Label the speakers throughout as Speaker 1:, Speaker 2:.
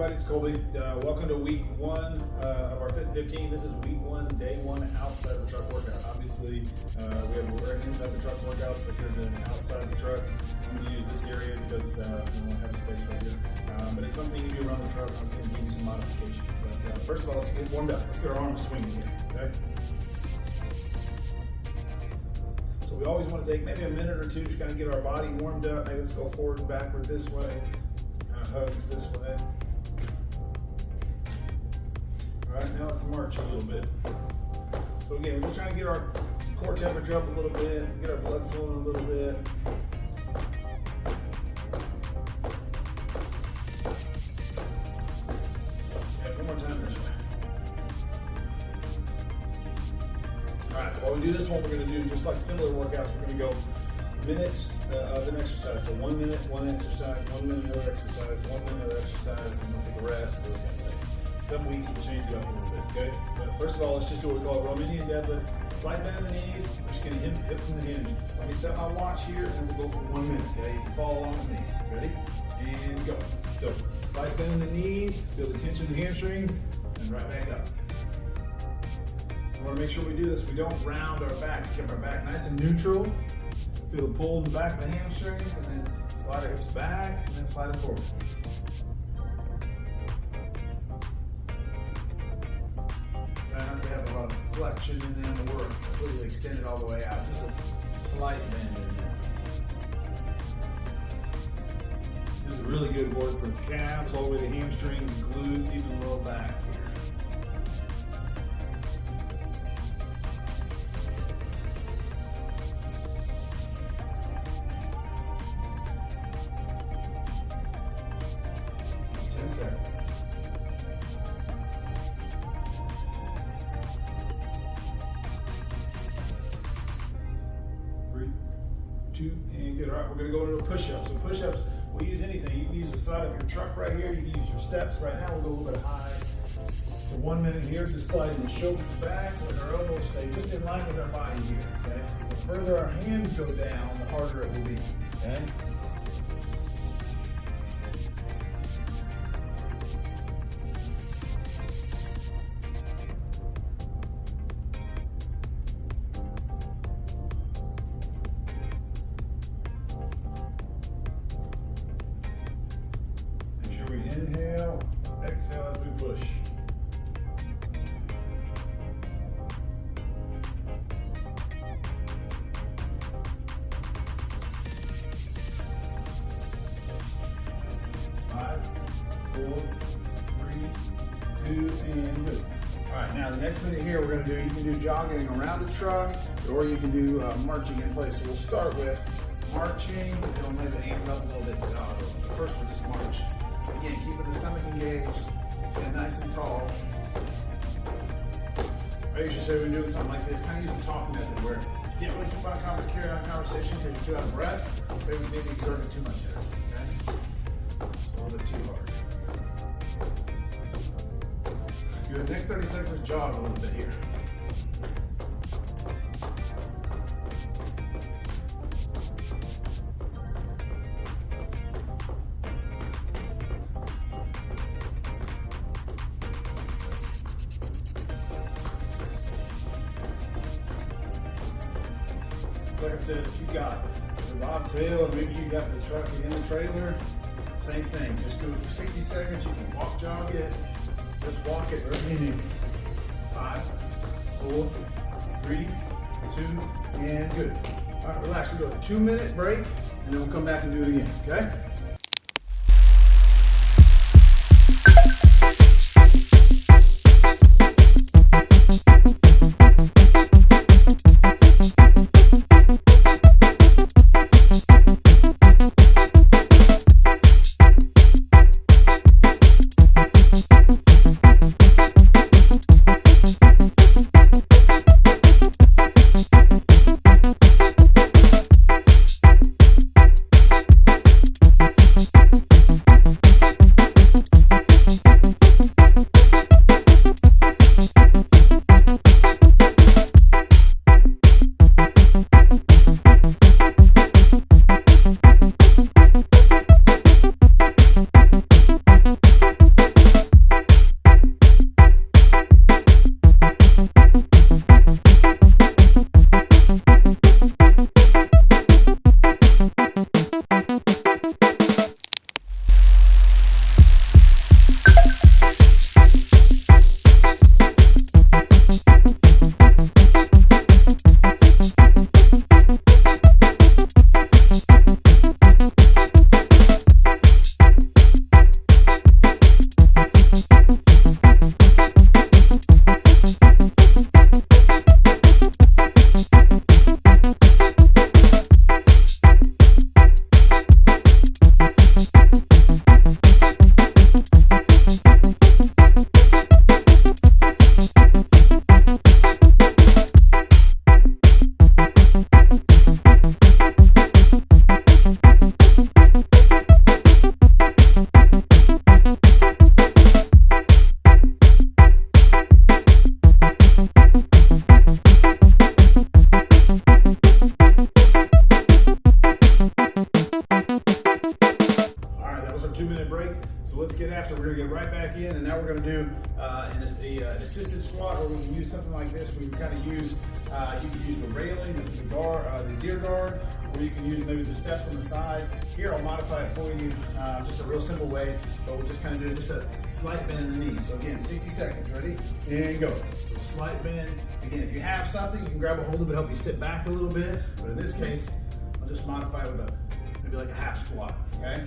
Speaker 1: It's Colby. Welcome to week one of our Fit 15. This is week one, day one, outside the truck workout. Obviously, we're inside the truck workouts, but here's an outside the truck. I'm going to use this area because we don't have a space right here. But it's something you do around the truck. I'm going to give you some modifications. But first of all, let's get warmed up. Let's get our arms swinging here, okay? So we always want to take maybe a minute or two to kind of get our body warmed up. Maybe let's go forward and backward this way. Kind of hugs this way. All right, now let's march a little bit. So again, we're just trying to get our core temperature up a little bit, get our blood flowing a little bit. Okay, one more time this way. All right, while we do this one, we're going to do just like similar workouts. We're going to go minutes of an exercise. So 1 minute, one exercise, 1 minute, another exercise, 1 minute, another exercise, then we'll take a rest, those kind of things. Some weeks we'll change it up a little bit, okay? But first of all, let's just do what we call a Romanian deadlift. Slight bend in the knees. We're just gonna hip from the hinge. Let me set my watch here, and we'll go for 1 minute, okay? You can follow along with me. Ready? And go. So, slight bend in the knees, feel the tension in the hamstrings, and right back up. We wanna make sure we do this. We don't round our back. We keep our back nice and neutral. Feel the pull in the back of the hamstrings, and then slide our hips back, and then slide it forward. Not to have a lot of flexion in them or completely extend it all the way out. Just a slight bend in there. This is really good work for the calves, all the way to hamstrings, glutes, even the low back here. Seconds. 3, 2, and good. All right, we're going to go into a push-up. So push-ups, we'll use anything. You can use the side of your truck right here. You can use your steps. Right now, we'll go a little bit high. For 1 minute here, just sliding the shoulders back, let our elbows stay just in line with our body here, okay? The further our hands go down, the harder it will be, okay? Inhale, exhale as we push. Five, 4, 3, 2, and good. All right, now the next minute here we're going to do, you can do jogging around the truck, or you can do marching in place. So we'll start with marching, and we'll maybe amp up a little bit to jog. First we'll just march. Again, keeping the stomach engaged, stand nice and tall. I usually say we're doing something like this, kind of use the talk method where you can't really keep on carry on a conversation because you're too out of breath, maybe exerting too much there, okay? A little bit too hard. Good, next 30 seconds, let's jog a little bit here. Like I said, if you got the bobtail, maybe you got the truck in the trailer, same thing. Just do it for 60 seconds. You can walk, jog it. Just walk it. Ready? 5, 4, 3, 2, and good. All right, relax. We'll go a 2-minute break, and then we'll come back and do it again, okay? do an assisted squat, or we can use something like this. We can kind of use, you can use the railing, the deer guard, or you can use maybe the steps on the side. Here, I'll modify it for you, just a real simple way, but we'll just kind of do just a slight bend in the knees. So again, 60 seconds, ready? And go. So slight bend. Again, if you have something, you can grab a hold of it, help you sit back a little bit, but in this case, I'll just modify it with maybe like a half squat, okay?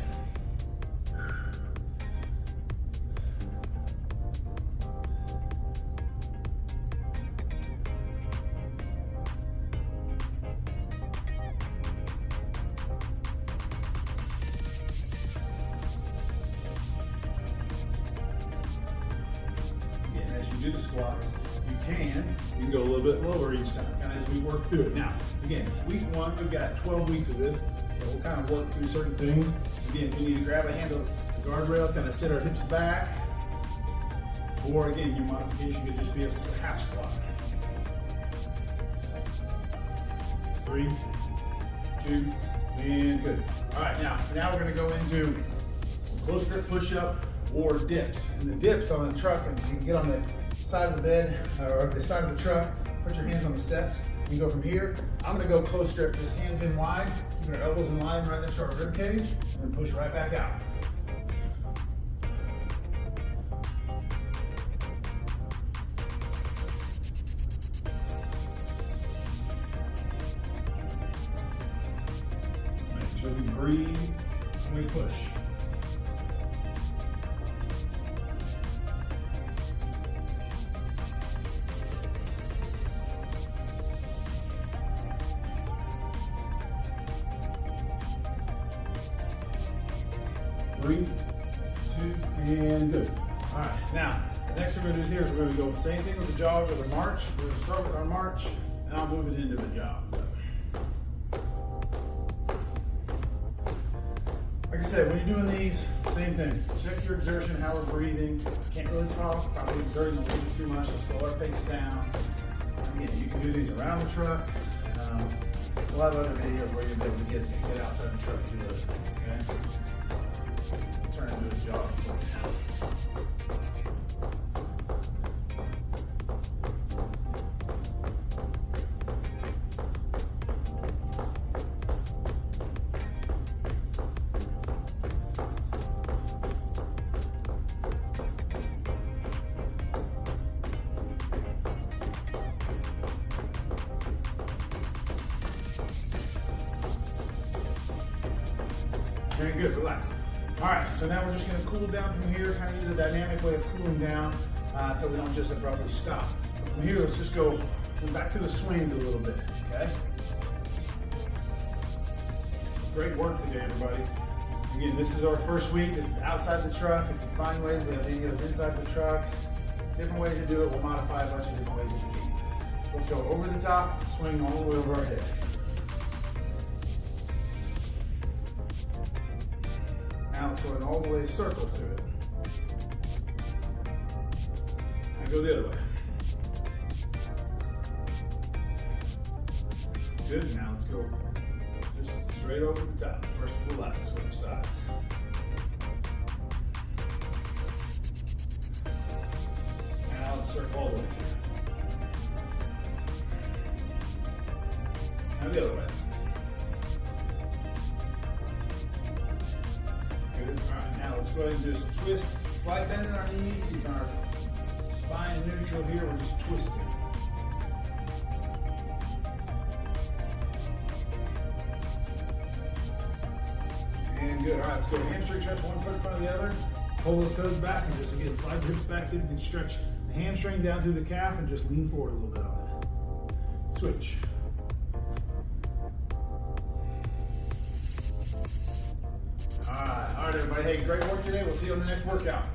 Speaker 1: As you do the squats, you can go a little bit lower each time, kind of as we work through it. Now, again, it's week 1, we've got 12 weeks of this, so we'll kind of work through certain things. Again, we need to grab a handle of the guardrail, kind of sit our hips back, or again, your modification could just be a half squat. 3, 2, and good. All right, now we're gonna go into close grip push-up or dips. And the dips on the truck, and you can get on the side of the bed or the side of the truck, put your hands on the steps. You go from here. I'm gonna go close grip, just hands in wide, keep our elbows in line right next to our rib cage, and then push right back out. Make sure we breathe when we push. Three, 2, and good. All right, now, the next thing we're gonna do here is we're gonna go the same thing with the jog or the march. We're gonna start with our march, and I'll move it into the jog. Like I said, when you're doing these, same thing. Check your exertion, how we're breathing. Can't really talk, probably exerting a little bit too much, so slow our pace down. Again, you can do these around the truck. We'll have other videos where you'll be able to get outside the truck and do those things, okay? Turn into a jog for you now. Very good, relax. All right, so now we're just gonna cool down from here, kind of use a dynamic way of cooling down so we don't just abruptly stop. From here, let's just go back to the swings a little bit, okay? Great work today, everybody. Again, this is our first week. This is outside the truck. If you find ways, we have videos inside the truck. Different ways to do it. We'll modify a bunch of different ways if we can. So let's go over the top, swing all the way over our head. Now let's go in all the way, circle through it. Now go the other way. Good, now let's go just straight over the top. First to the left, switch sides. Now let's circle all the way through. Now the other way. Good. All right, now let's go ahead and just twist, slight bend in our knees, keep our spine neutral here, we're just twisting. And good, all right, let's go hamstring stretch, one foot in front of the other, pull the toes back, and just again, slide the hips back so you can stretch the hamstring down through the calf and just lean forward a little bit on it. Switch. All right, everybody. Hey, great work today. We'll see you on the next workout.